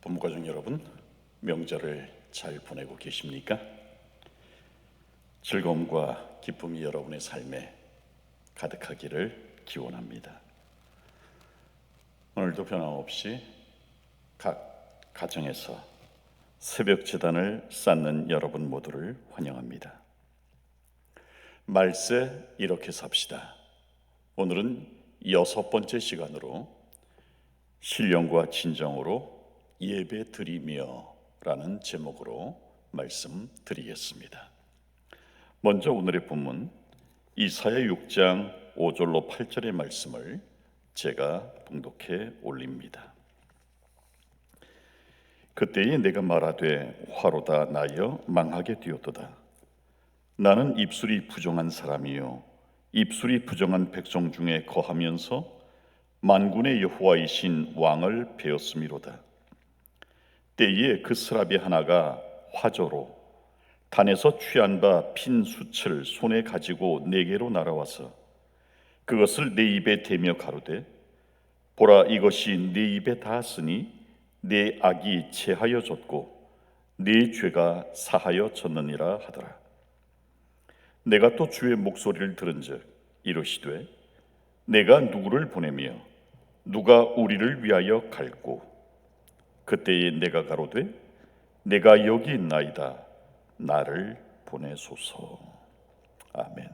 본무가족 여러분, 명절을 잘 보내고 계십니까? 즐거움과 기쁨이 여러분의 삶에 가득하기를 기원합니다. 오늘도 변함없이 각 가정에서 새벽 제단을 쌓는 여러분 모두를 환영합니다. 말세 이렇게 삽시다. 오늘은 6번째 시간으로 신령과 진정으로 예배 드리며 라는 제목으로 말씀드리겠습니다. 먼저 오늘의 본문 이사야 6장 5절로 8절의 말씀을 제가 봉독해 올립니다. 그때에 내가 말하되 화로다 나여 망하게 되었도다. 나는 입술이 부정한 사람이요 입술이 부정한 백성 중에 거하면서 만군의 여호와이신 왕을 배웠음이로다. 때에 그 스라비 하나가 화조로 단에서 취한 바 핀 숯을 손에 가지고 내게로 날아와서 그것을 내 입에 대며 가로되 보라 이것이 네 입에 닿았으니 네 악이 제하여졌고 네 죄가 사하여졌느니라 하더라. 내가 또 주의 목소리를 들은즉 이르시되 내가 누구를 보내며 누가 우리를 위하여 갈고 그때에 내가 가로되 내가 여기 있나이다 나를 보내소서. 아멘.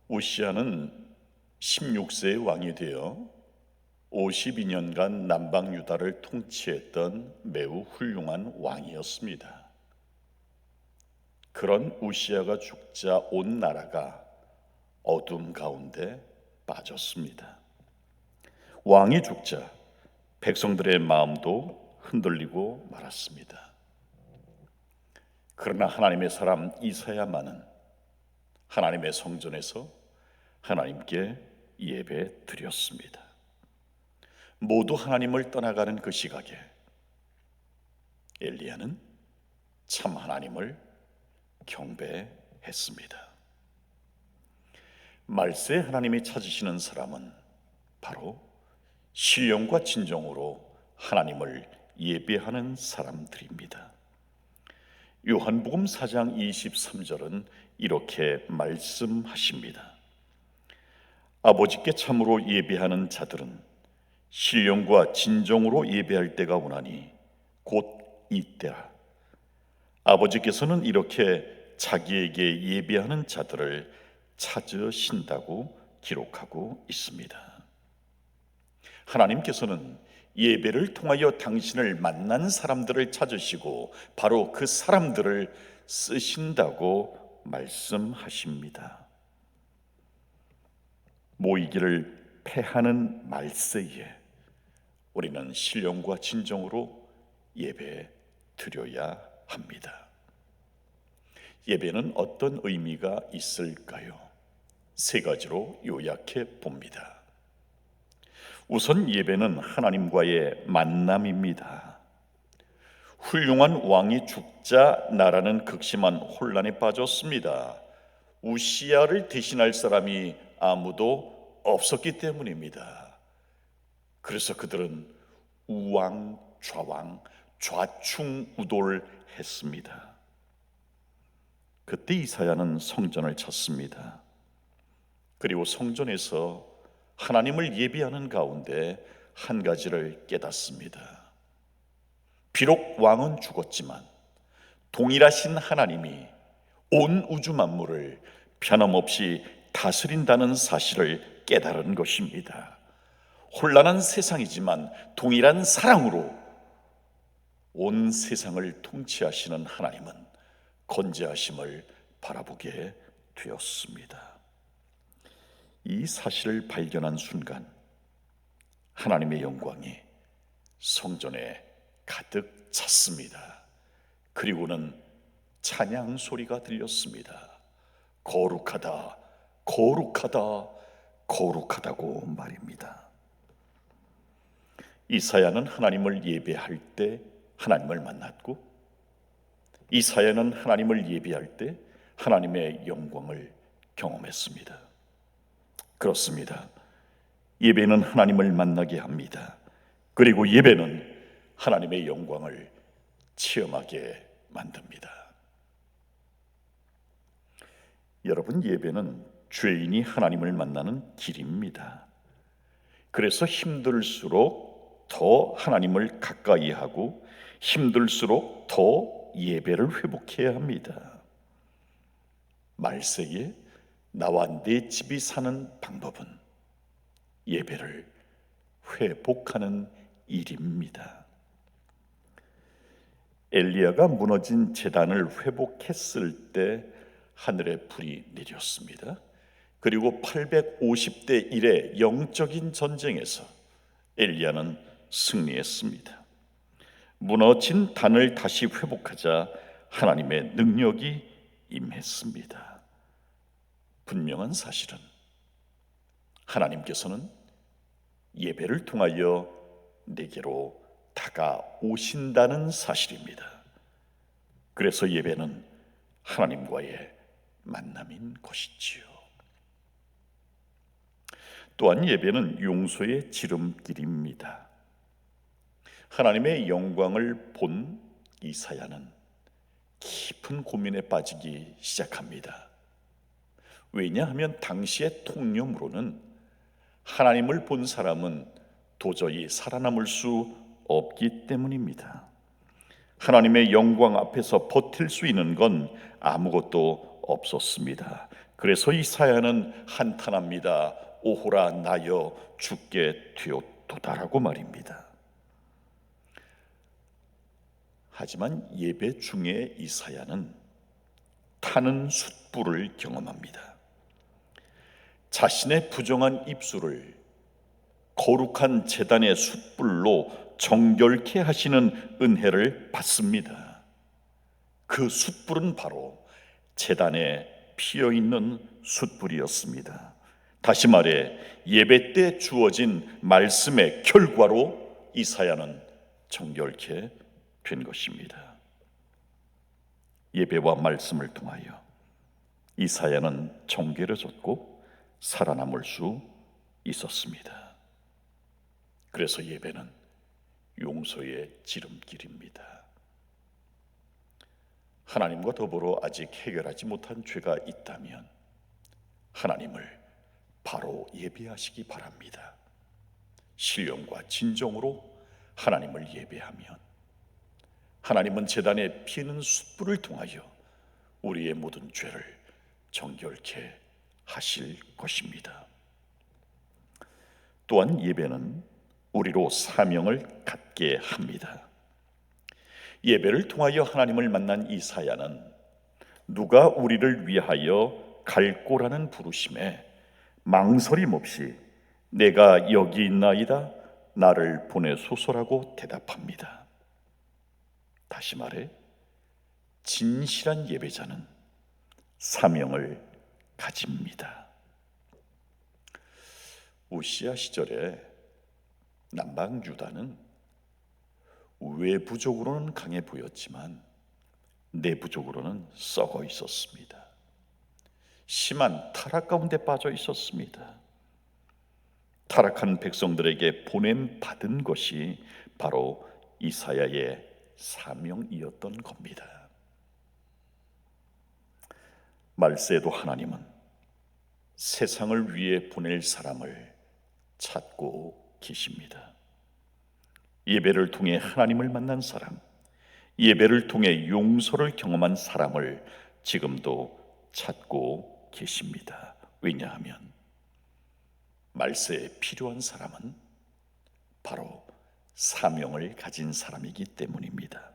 우시야는 16세의 왕이 되어 52년간 남방 유다를 통치했던 매우 훌륭한 왕이었습니다. 그런 우시야가 죽자 온 나라가 어둠 가운데 빠졌습니다. 왕이 죽자 백성들의 마음도 흔들리고 말았습니다. 그러나 하나님의 사람 이사야만은 하나님의 성전에서 하나님께 예배 드렸습니다. 모두 하나님을 떠나가는 그 시각에 엘리야는 참 하나님을 경배했습니다. 말세 하나님이 찾으시는 사람은 바로 신령과 진정으로 하나님을 예배하는 사람들입니다. 요한복음 4장 23절은 이렇게 말씀하십니다. 아버지께 참으로 예배하는 자들은 신령과 진정으로 예배할 때가 오나니 곧 이때라. 아버지께서는 이렇게 자기에게 예배하는 자들을 찾으신다고 기록하고 있습니다. 하나님께서는 예배를 통하여 당신을 만난 사람들을 찾으시고 바로 그 사람들을 쓰신다고 말씀하십니다. 모이기를 패하는 말세에 우리는 신령과 진정으로 예배 드려야 합니다. 예배는 어떤 의미가 있을까요? 3가지로 요약해 봅니다. 우선 예배는 하나님과의 만남입니다. 훌륭한 왕이 죽자 나라는 극심한 혼란에 빠졌습니다. 우시야를 대신할 사람이 아무도 없었기 때문입니다. 그래서 그들은 우왕좌왕 좌충우돌했습니다. 그때 이사야는 성전을 찾습니다. 그리고 성전에서 하나님을 예배하는 가운데 한 가지를 깨닫습니다. 비록 왕은 죽었지만 동일하신 하나님이 온 우주 만물을 변함없이 다스린다는 사실을 깨달은 것입니다. 혼란한 세상이지만 동일한 사랑으로 온 세상을 통치하시는 하나님은 건재하심을 바라보게 되었습니다. 이 사실을 발견한 순간 하나님의 영광이 성전에 가득 찼습니다. 그리고는 찬양 소리가 들렸습니다. 거룩하다, 거룩하다, 거룩하다고 말입니다. 이사야는 하나님을 예배할 때 하나님을 만났고 이사야는 하나님을 예배할 때 하나님의 영광을 경험했습니다. 그렇습니다. 예배는 하나님을 만나게 합니다. 그리고 예배는 하나님의 영광을 체험하게 만듭니다. 여러분, 예배는 죄인이 하나님을 만나는 길입니다. 그래서 힘들수록 더 하나님을 가까이 하고 힘들수록 더 예배를 회복해야 합니다. 말세에 나와 내 집이 사는 방법은 예배를 회복하는 일입니다. 엘리야가 무너진 제단을 회복했을 때 하늘에 불이 내렸습니다. 그리고 850대 1의 영적인 전쟁에서 엘리야는 승리했습니다. 무너진 단을 다시 회복하자 하나님의 능력이 임했습니다. 분명한 사실은 하나님께서는 예배를 통하여 내게로 다가오신다는 사실입니다. 그래서 예배는 하나님과의 만남인 것이지요. 또한 예배는 용서의 지름길입니다. 하나님의 영광을 본 이사야는 깊은 고민에 빠지기 시작합니다. 왜냐하면 당시의 통념으로는 하나님을 본 사람은 도저히 살아남을 수 없기 때문입니다. 하나님의 영광 앞에서 버틸 수 있는 건 아무것도 없었습니다. 그래서 이사야는 한탄합니다. 오호라 나여 죽게 되었도다라고 말입니다. 하지만 예배 중에 이사야는 타는 숯불을 경험합니다. 자신의 부정한 입술을 거룩한 제단의 숯불로 정결케 하시는 은혜를 받습니다. 그 숯불은 바로 제단에 피어있는 숯불이었습니다. 다시 말해 예배 때 주어진 말씀의 결과로 이사야는 정결케 된 것입니다. 예배와 말씀을 통하여 이사야는 정결해졌고 살아남을 수 있었습니다. 그래서 예배는 용서의 지름길입니다. 하나님과 더불어 아직 해결하지 못한 죄가 있다면 하나님을 바로 예배하시기 바랍니다. 신령과 진정으로 하나님을 예배하면 하나님은 제단에 피는 숯불을 통하여 우리의 모든 죄를 정결케 하실 것입니다. 또한 예배는 우리로 사명을 갖게 합니다. 예배를 통하여 하나님을 만난 이사야는 누가 우리를 위하여 갈고라는 부르심에 망설임 없이 내가 여기 있나이다 나를 보내소서라고 대답합니다. 다시 말해 진실한 예배자는 사명을 가집니다. 우시야 시절에 남방 유다는 외부적으로는 강해 보였지만 내부적으로는 썩어 있었습니다. 심한 타락 가운데 빠져 있었습니다. 타락한 백성들에게 보냄받은 것이 바로 이사야의 사명이었던 겁니다. 말세에도 하나님은 세상을 위해 보낼 사람을 찾고 계십니다. 예배를 통해 하나님을 만난 사람, 예배를 통해 용서를 경험한 사람을 지금도 찾고 계십니다. 왜냐하면 말세에 필요한 사람은 바로 사명을 가진 사람이기 때문입니다.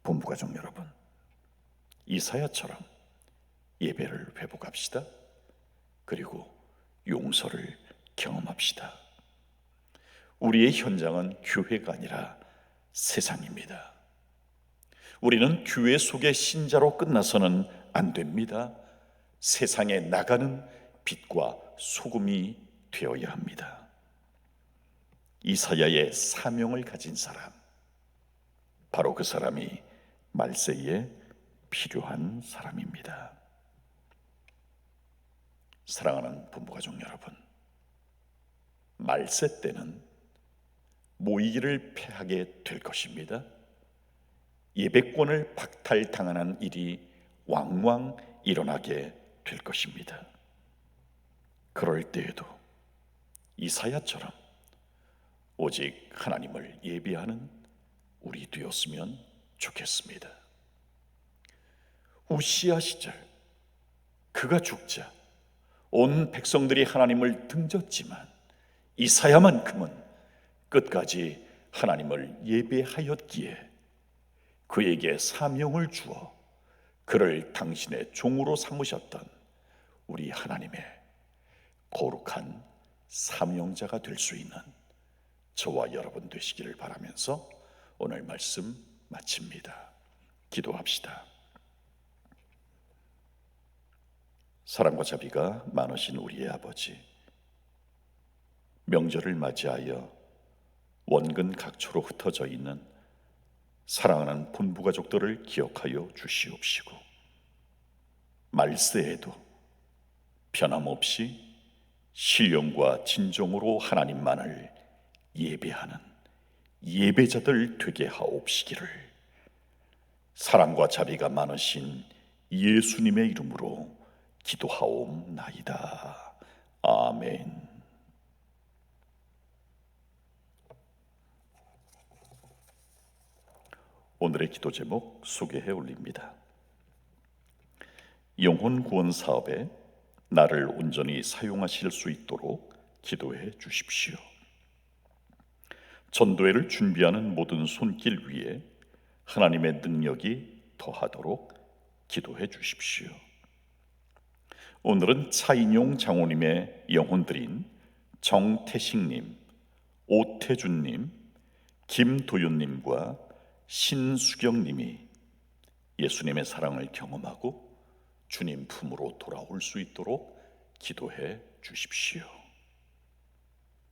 본부가족 여러분, 이사야처럼 예배를 회복합시다. 그리고 용서를 경험합시다. 우리의 현장은 교회가 아니라 세상입니다. 우리는 교회 속의 신자로 끝나서는 안 됩니다. 세상에 나가는 빛과 소금이 되어야 합니다. 이사야의 사명을 가진 사람, 바로 그 사람이 말세에 필요한 사람입니다. 사랑하는 본부가족 여러분, 말세 때는 모이기를 패하게 될 것입니다. 예배권을 박탈당하는 일이 왕왕 일어나게 될 것입니다. 그럴 때에도 이사야처럼 오직 하나님을 예배하는 우리 되었으면 좋겠습니다. 우시야 시절 그가 죽자 온 백성들이 하나님을 등졌지만 이사야만큼은 끝까지 하나님을 예배하였기에 그에게 사명을 주어 그를 당신의 종으로 삼으셨던 우리 하나님의 거룩한 사명자가 될 수 있는 저와 여러분 되시기를 바라면서 오늘 말씀 마칩니다. 기도합시다. 사랑과 자비가 많으신 우리의 아버지, 명절을 맞이하여 원근 각처로 흩어져 있는 사랑하는 본부가족들을 기억하여 주시옵시고, 말세에도 변함없이 신령과 진정으로 하나님만을 예배하는 예배자들 되게 하옵시기를 사랑과 자비가 많으신 예수님의 이름으로 기도하옵나이다. 아멘. 오늘의 기도 제목 소개해 올립니다. 영혼 구원 사업에 나를 온전히 사용하실 수 있도록 기도해 주십시오. 전도회를 준비하는 모든 손길 위에 하나님의 능력이 더하도록 기도해 주십시오. 오늘은 차인용 장로님의 영혼들인 정태식님, 오태준님, 김도윤님과 신수경님이 예수님의 사랑을 경험하고 주님 품으로 돌아올 수 있도록 기도해 주십시오.